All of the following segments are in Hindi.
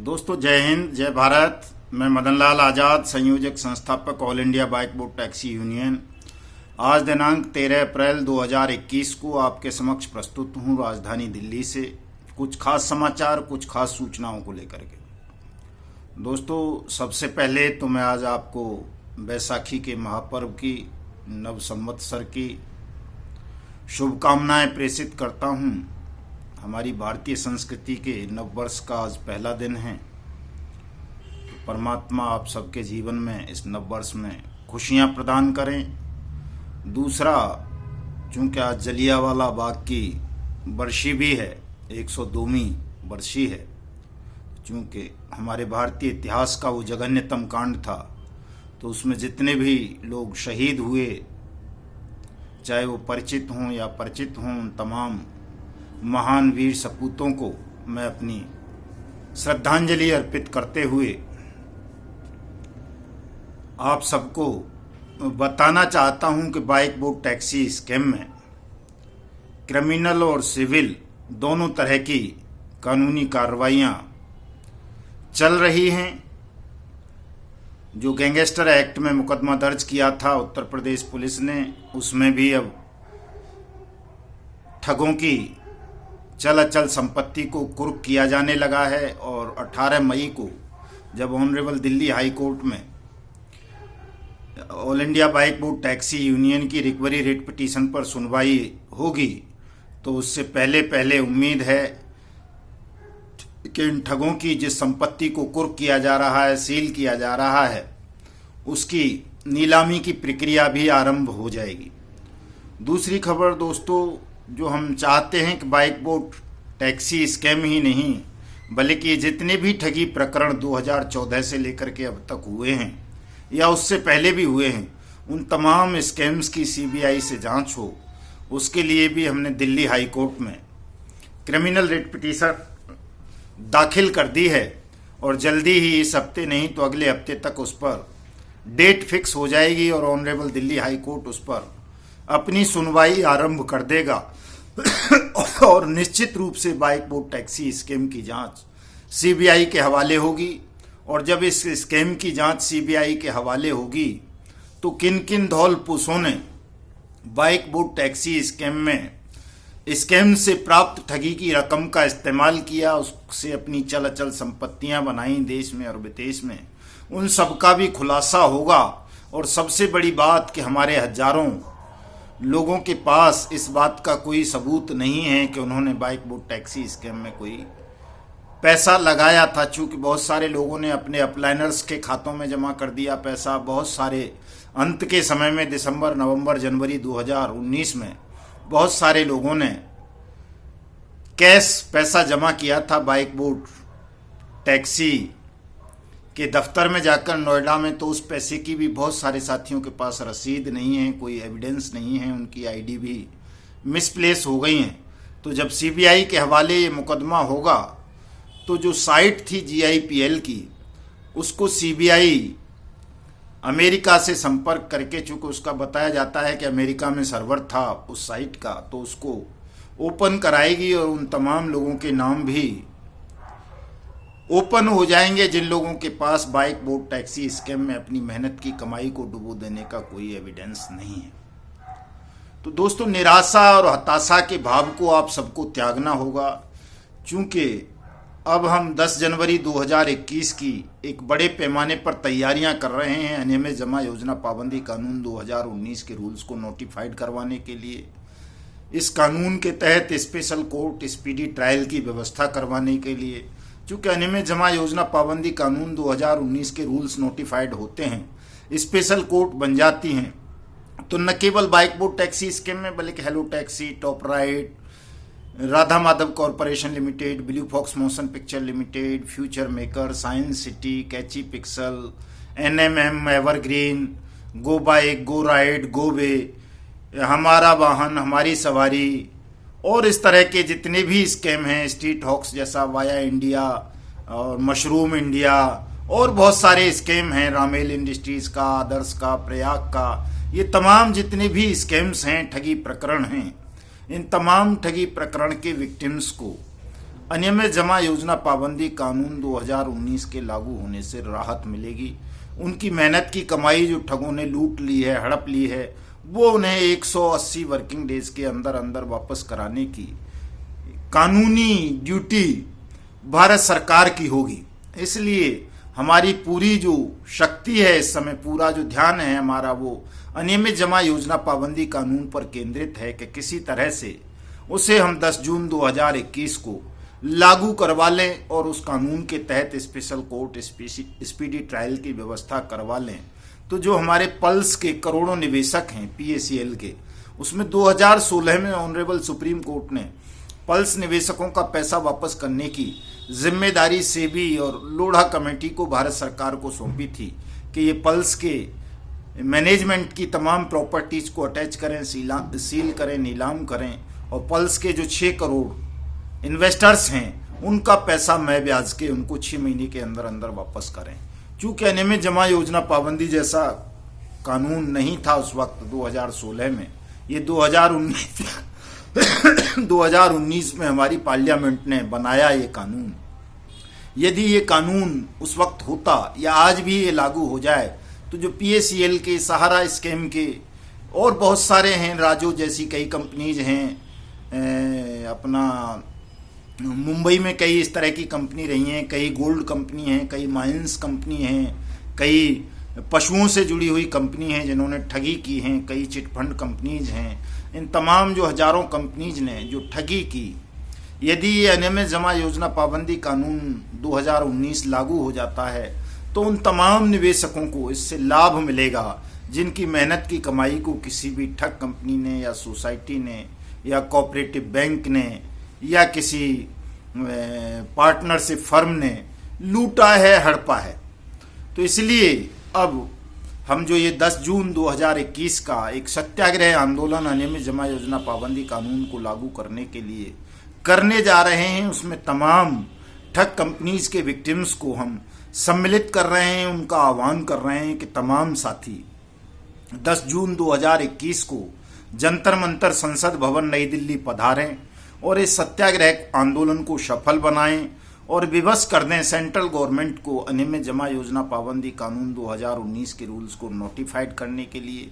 दोस्तों जय हिंद जय भारत। मैं मदन लाल आज़ाद, संयोजक संस्थापक all India bike boat taxi union. आज दिनांक 13 अप्रैल 2021 को आपके समक्ष प्रस्तुत हूँ राजधानी दिल्ली से कुछ खास समाचार, कुछ खास सूचनाओं को लेकर के। दोस्तों सबसे पहले तो मैं आज आपको बैसाखी के महापर्व की, नव संवत्सर की शुभकामनाएं प्रेषित करता हूँ। हमारी भारतीय संस्कृति के नव वर्ष का आज पहला दिन है। तो परमात्मा आप सबके जीवन में इस नव वर्ष में खुशियां प्रदान करें। दूसरा, चूंकि आज जलियांवाला बाग की बरसी भी है, 102वीं बरसी है। चूंकि हमारे भारतीय इतिहास का वो जघन्यतम कांड था, तो उसमें जितने भी लोग शहीद हुए, चाहे वो परिचित हों या परिचित हों, उन तमाम महान वीर सपूतों को मैं अपनी श्रद्धांजलि अर्पित करते हुए आप सबको बताना चाहता हूं कि बाइक बोट टैक्सी स्कैम में क्रिमिनल और सिविल दोनों तरह की कानूनी कार्रवाइयां चल रही हैं। जो गैंगस्टर एक्ट में मुकदमा दर्ज किया था उत्तर प्रदेश पुलिस ने, उसमें भी अब ठगों की चल अचल संपत्ति को कुर्क किया जाने लगा है। और 18 मई को जब ऑनरेबल दिल्ली हाई कोर्ट में all India bike boat taxi union की रिकवरी रिट पिटीशन पर सुनवाई होगी, तो उससे पहले पहले उम्मीद है कि इन ठगों की जिस संपत्ति को कुर्क किया जा रहा है, सील किया जा रहा है, उसकी नीलामी की प्रक्रिया भी आरंभ हो जाएगी। दूसरी खबर दोस्तों, जो हम चाहते हैं कि बाइक बोट टैक्सी स्कैम ही नहीं बल्कि जितने भी ठगी प्रकरण 2014 से लेकर के अब तक हुए हैं या उससे पहले भी हुए हैं, उन तमाम स्कैम्स की सीबीआई से जांच हो। उसके लिए भी हमने दिल्ली हाई कोर्ट में क्रिमिनल रिट पिटीशन दाखिल कर दी है और जल्दी ही, इस हफ्ते नहीं तो अगले हफ्ते तक उस पर डेट फिक्स हो जाएगी और ऑनरेबल दिल्ली हाई कोर्ट उस पर अपनी सुनवाई आरंभ कर देगा। और निश्चित रूप से बाइक बोट टैक्सी स्कैम की जांच सीबीआई के हवाले होगी। और जब इस स्कैम की जांच सीबीआई के हवाले होगी तो किन किन धौल पुरुषों ने बाइक बोट टैक्सी स्कैम में स्कैम से प्राप्त ठगी की रकम का इस्तेमाल किया, उससे अपनी चल अचल संपत्तियां बनाई देश में और विदेश में, उन सब का भी खुलासा होगा। और सबसे बड़ी बात कि हमारे हजारों लोगों के पास इस बात का कोई सबूत नहीं है कि उन्होंने बाइक बोट टैक्सी स्कैम में कोई पैसा लगाया था। चूंकि बहुत सारे लोगों ने अपने अपलाइनर्स के खातों में जमा कर दिया पैसा। बहुत सारे अंत के समय में दिसंबर, नवंबर, जनवरी 2019 में बहुत सारे लोगों ने कैश पैसा जमा किया था बाइक बोट टैक्सी के दफ्तर में जाकर नोएडा में। तो उस पैसे की भी बहुत सारे साथियों के पास रसीद नहीं है, कोई एविडेंस नहीं है, उनकी आईडी भी मिसप्लेस हो गई हैं। तो जब सीबीआई के हवाले ये मुकदमा होगा तो जो साइट थी GIPL की, उसको सीबीआई अमेरिका से संपर्क करके, चूंकि उसका बताया जाता है कि अमेरिका में सर्वर था उस साइट का, तो उसको ओपन कराएगी और उन तमाम लोगों के नाम भी ओपन हो जाएंगे जिन लोगों के पास बाइक बोट टैक्सी स्कैम में अपनी मेहनत की कमाई को डुबो देने का कोई एविडेंस नहीं है। तो दोस्तों, निराशा और हताशा के भाव को आप सबको त्यागना होगा। चूंकि अब हम 10 जनवरी 2021 की एक बड़े पैमाने पर तैयारियां कर रहे हैं अनियमित जमा योजना पाबंदी कानून 2019 के रूल्स को नोटिफाइड करवाने के लिए। इस कानून के तहत स्पेशल कोर्ट स्पीडी ट्रायल की व्यवस्था करवाने के लिए। चूंकि अनियमित जमा योजना पाबंदी कानून 2019 के रूल्स नोटिफाइड होते हैं, स्पेशल कोर्ट बन जाती हैं, तो न केवल बाइक बोट टैक्सी स्कीम में बल्कि hello taxi, top ride, Radha Madhav corporation limited, blue fox motion picture limited, future maker, science city, catchy pixel, NMM evergreen, go bike, go ride, go way, हमारा वाहन हमारी सवारी और इस तरह के जितने भी स्कैम हैं, स्ट्रीट हॉक्स जैसा, वाया इंडिया और मशरूम इंडिया और बहुत सारे स्कैम हैं, रामेल इंडस्ट्रीज का, आदर्श का, प्रयाग का, ये तमाम जितने भी स्कैम्स हैं, ठगी प्रकरण हैं, इन तमाम ठगी प्रकरण के विक्टिम्स को अनियमित जमा योजना पाबंदी कानून 2019 के लागू होने से राहत मिलेगी। उनकी मेहनत की कमाई जो ठगों ने लूट ली है, हड़प ली है, वो उन्हें 180 वर्किंग डेज के अंदर अंदर वापस कराने की कानूनी ड्यूटी भारत सरकार की होगी। इसलिए हमारी पूरी जो शक्ति है इस समय, पूरा जो ध्यान है हमारा, वो अनियमित जमा योजना पाबंदी कानून पर केंद्रित है कि किसी तरह से उसे हम 10 जून 2021 को लागू करवा लें और उस कानून के तहत स्पेशल कोर्ट स्पीडी ट्रायल की व्यवस्था करवा लें। तो जो हमारे पल्स के करोड़ों निवेशक हैं PACL के, उसमें 2016 में ऑनरेबल सुप्रीम कोर्ट ने पल्स निवेशकों का पैसा वापस करने की जिम्मेदारी सेबी और लोढ़ा कमेटी को भारत सरकार को सौंपी थी कि ये पल्स के मैनेजमेंट की तमाम प्रॉपर्टीज को अटैच करें, सील करें, नीलाम करें और पल्स के जो 6 करोड़ इन्वेस्टर्स हैं उनका पैसा मैं ब्याज के उनको 6 महीने के अंदर अंदर वापस करें। चूंकि अनियमित जमा योजना पाबंदी जैसा कानून नहीं था उस वक्त 2016 में, ये 2019 में हमारी पार्लियामेंट ने बनाया ये कानून। यदि ये कानून उस वक्त होता या आज भी ये लागू हो जाए तो जो PACL के, सहारा स्कीम के और बहुत सारे हैं, राजो जैसी कई कंपनीज हैं, अपना मुंबई में कई इस तरह की कंपनी रही हैं, कई गोल्ड कंपनी हैं, कई माइंस कंपनी हैं, कई पशुओं से जुड़ी हुई कंपनी हैं जिन्होंने ठगी की हैं, कई चिटफंड कंपनीज हैं। इन तमाम जो हजारों कंपनीज ने जो ठगी की, यदि ये अनियमित जमा योजना पाबंदी कानून 2019 लागू हो जाता है तो उन तमाम निवेशकों को इससे लाभ मिलेगा जिनकी मेहनत की कमाई को किसी भी ठग कंपनी ने या सोसाइटी ने या कोऑपरेटिव बैंक ने या किसी पार्टनरशिप फर्म ने लूटा है, हड़पा है। तो इसलिए अब हम जो ये 10 जून 2021 का एक सत्याग्रह आंदोलन अनियमित जमा योजना पाबंदी कानून को लागू करने के लिए करने जा रहे हैं, उसमें तमाम ठग कंपनीज के विक्टिम्स को हम सम्मिलित कर रहे हैं, उनका आह्वान कर रहे हैं कि तमाम साथी 10 जून 2021 को जंतर मंतर संसद भवन नई दिल्ली पधारें और इस सत्याग्रह आंदोलन को सफल बनाएं और विवश कर दें सेंट्रल गवर्नमेंट को अनियमित जमा योजना पाबंदी कानून 2019 के रूल्स को नोटिफाइड करने के लिए,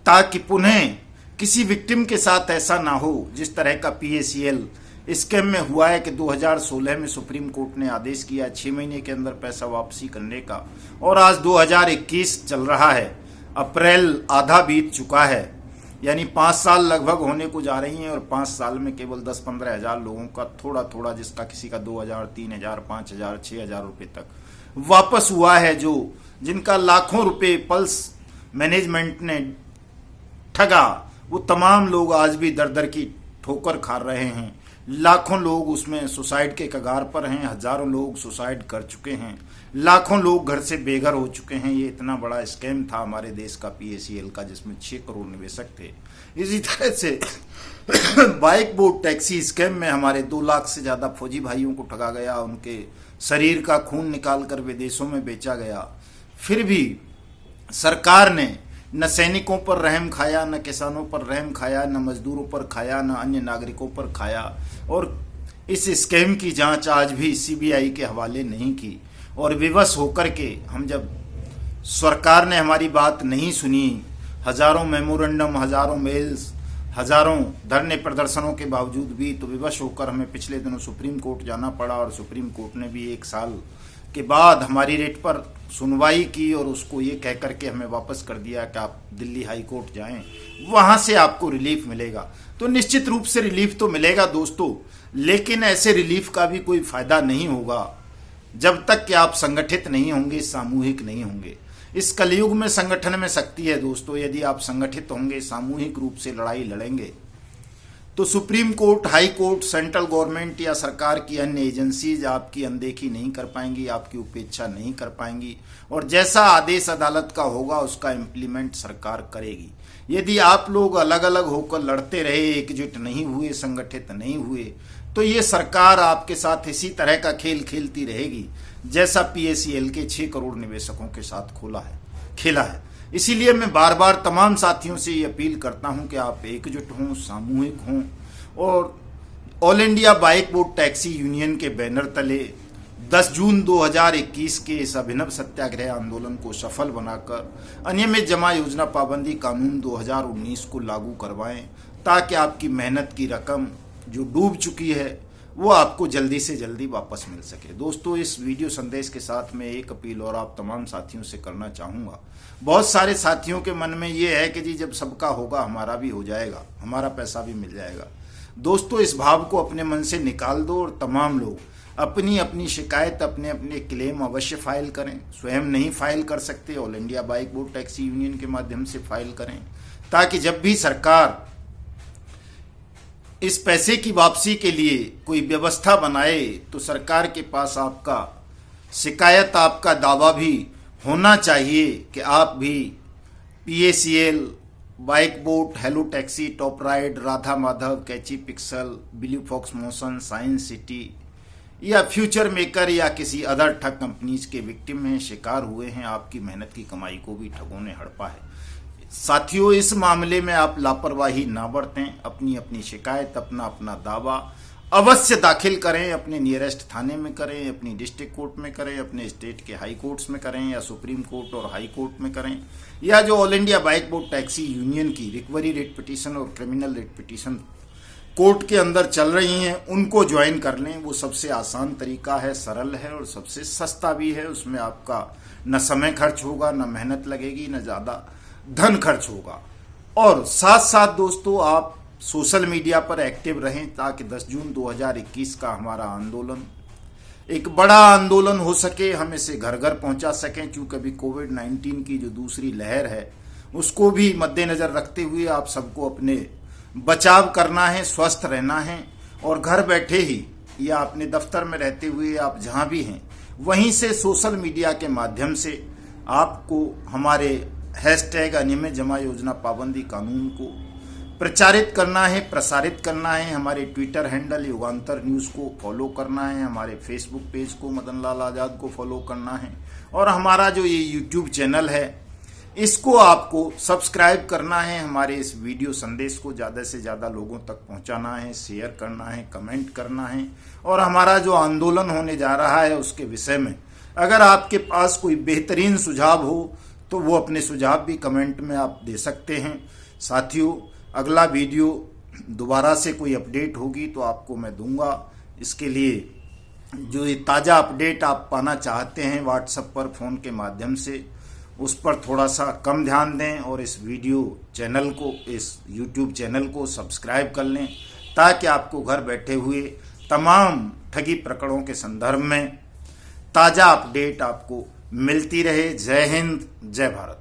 ताकि पुनः किसी विक्टिम के साथ ऐसा ना हो जिस तरह का PACL स्कैम में हुआ है कि 2016 में सुप्रीम कोर्ट ने आदेश किया 6 महीने के अंदर पैसा वापसी करने का, और आज 2021 चल रहा है, अप्रैल आधा बीत चुका है, यानी 5 साल लगभग होने को जा रही हैं और 5 साल में केवल 10-15 हज़ार लोगों का थोड़ा थोड़ा, जिसका किसी का 2,000, 3,000, 5,000, 6,000 रुपये तक वापस हुआ है, जो जिनका लाखों रुपए पल्स मैनेजमेंट ने ठगा, वो तमाम लोग आज भी दर दर की ठोकर खा रहे हैं। लाखों लोग उसमें सुसाइड के कगार पर हैं, हजारों लोग सुसाइड कर चुके हैं, लाखों लोग घर से बेघर हो चुके हैं। ये इतना बड़ा स्कैम था हमारे देश का PACL का, जिसमें 6 करोड़ निवेशक थे। इसी तरह से बाइक बोट टैक्सी स्कैम में हमारे 2 लाख से ज़्यादा फौजी भाइयों को ठगा गया, उनके शरीर का खून निकाल कर विदेशों में बेचा गया। फिर भी सरकार ने न सैनिकों पर रहम खाया, न किसानों पर रहम खाया, न मजदूरों पर खाया, न अन्य नागरिकों पर खाया, और इस स्कैम की जांच आज भी CBI के हवाले नहीं की। और विवश होकर के हम, जब सरकार ने हमारी बात नहीं सुनी, हजारों मेमोरेंडम, हजारों मेल्स, हजारों धरने प्रदर्शनों के बावजूद भी, तो विवश होकर हमें पिछले दिनों सुप्रीम कोर्ट जाना पड़ा और सुप्रीम कोर्ट ने भी 1 साल के बाद हमारी रेट पर सुनवाई की और उसको ये कह करके हमें वापस कर दिया कि आप दिल्ली हाई कोर्ट जाएं, वहाँ से आपको रिलीफ मिलेगा। तो निश्चित रूप से रिलीफ तो मिलेगा दोस्तों, लेकिन ऐसे रिलीफ का भी कोई फायदा नहीं होगा जब तक कि आप संगठित नहीं होंगे, सामूहिक नहीं होंगे। इस कलयुग में संगठन में शक्ति है दोस्तों। यदि आप संगठित होंगे, सामूहिक रूप से लड़ाई लड़ेंगे, तो supreme court, high court, central government या सरकार की अन्य एजेंसीज आपकी अनदेखी नहीं कर पाएंगी, आपकी उपेक्षा नहीं कर पाएंगी, और जैसा आदेश अदालत का होगा उसका इम्प्लीमेंट सरकार करेगी। यदि आप लोग अलग अलग होकर लड़ते रहे, एकजुट नहीं हुए, संगठित नहीं हुए, तो ये सरकार आपके साथ इसी तरह का खेल खेलती रहेगी जैसा PACL के 6 करोड़ निवेशकों के साथ खेला है। इसीलिए मैं बार बार तमाम साथियों से ये अपील करता हूं कि आप एकजुट हों, सामूहिक हों और all India bike board taxi union के बैनर तले 10 जून 2021 के इस अभिनव सत्याग्रह आंदोलन को सफल बनाकर अनियमित जमा योजना पाबंदी कानून 2019 को लागू करवाएं, ताकि आपकी मेहनत की रकम जो डूब चुकी है वो आपको जल्दी से जल्दी वापस मिल सके। दोस्तों, इस वीडियो संदेश के साथ मैं एक अपील और आप तमाम साथियों से करना चाहूँगा। बहुत सारे साथियों के मन में ये है कि जी जब सबका होगा हमारा भी हो जाएगा, हमारा पैसा भी मिल जाएगा। दोस्तों, इस भाव को अपने मन से निकाल दो और तमाम लोग अपनी अपनी शिकायत, अपने अपने क्लेम अवश्य फाइल करें। स्वयं नहीं फाइल कर सकते, all India bike board taxi union के माध्यम से फाइल करें, ताकि जब भी सरकार इस पैसे की वापसी के लिए कोई व्यवस्था बनाए तो सरकार के पास आपका शिकायत, आपका दावा भी होना चाहिए कि आप भी PACL, bike boat, hello taxi, top ride, Radha Madhav, catchy pixel, blue fox motion, science city या फ्यूचर मेकर या किसी अदर ठग कंपनीज के विक्टिम में शिकार हुए हैं। आपकी मेहनत की कमाई को भी ठगों ने हड़पा है। साथियों, इस मामले में आप लापरवाही ना बरतें। अपनी अपनी शिकायत, अपना अपना दावा अवश्य दाखिल करें। अपने नियरेस्ट थाने में करें, अपनी डिस्ट्रिक्ट कोर्ट में करें, अपने स्टेट के हाई कोर्ट्स में करें या सुप्रीम कोर्ट और हाई कोर्ट में करें, या जो all India bike board taxi union की रिकवरी रिट पिटीशन और क्रिमिनल रिट पिटीशन कोर्ट के अंदर चल रही हैं उनको ज्वाइन कर लें। वो सबसे आसान तरीका है, सरल है और सबसे सस्ता भी है। उसमें आपका न समय खर्च होगा, न मेहनत लगेगी, न ज़्यादा धन खर्च होगा। और साथ साथ दोस्तों, आप सोशल मीडिया पर एक्टिव रहें, ताकि 10 जून 2021 का हमारा आंदोलन एक बड़ा आंदोलन हो सके, हम इसे घर घर पहुंचा सकें। क्योंकि अभी कोविड-19 की जो दूसरी लहर है उसको भी मद्देनजर रखते हुए आप सबको अपने बचाव करना है, स्वस्थ रहना है और घर बैठे ही या अपने दफ्तर में रहते हुए आप जहां भी हैं वहीं से सोशल मीडिया के माध्यम से आपको हमारे हैशटैग अनियमित जमा योजना पाबंदी कानून को प्रचारित करना है, प्रसारित करना है। हमारे ट्विटर हैंडल युगांतर न्यूज़ को फॉलो करना है, हमारे फेसबुक पेज को मदन लाल आज़ाद को फॉलो करना है और हमारा जो ये यूट्यूब चैनल है इसको आपको सब्सक्राइब करना है। हमारे इस वीडियो संदेश को ज़्यादा से ज़्यादा लोगों तक पहुंचाना है, शेयर करना है, कमेंट करना है। और हमारा जो आंदोलन होने जा रहा है उसके विषय में अगर आपके पास कोई बेहतरीन सुझाव हो तो वो अपने सुझाव भी कमेंट में आप दे सकते हैं। साथियों, अगला वीडियो दोबारा से कोई अपडेट होगी तो आपको मैं दूंगा। इसके लिए जो ये ताज़ा अपडेट आप पाना चाहते हैं व्हाट्सएप पर, फ़ोन के माध्यम से, उस पर थोड़ा सा कम ध्यान दें और इस वीडियो चैनल को, इस यूट्यूब चैनल को सब्सक्राइब कर लें, ताकि आपको घर बैठे हुए तमाम ठगी प्रकरणों के संदर्भ में ताज़ा अपडेट आपको मिलती रहे। जय हिंद, जय भारत।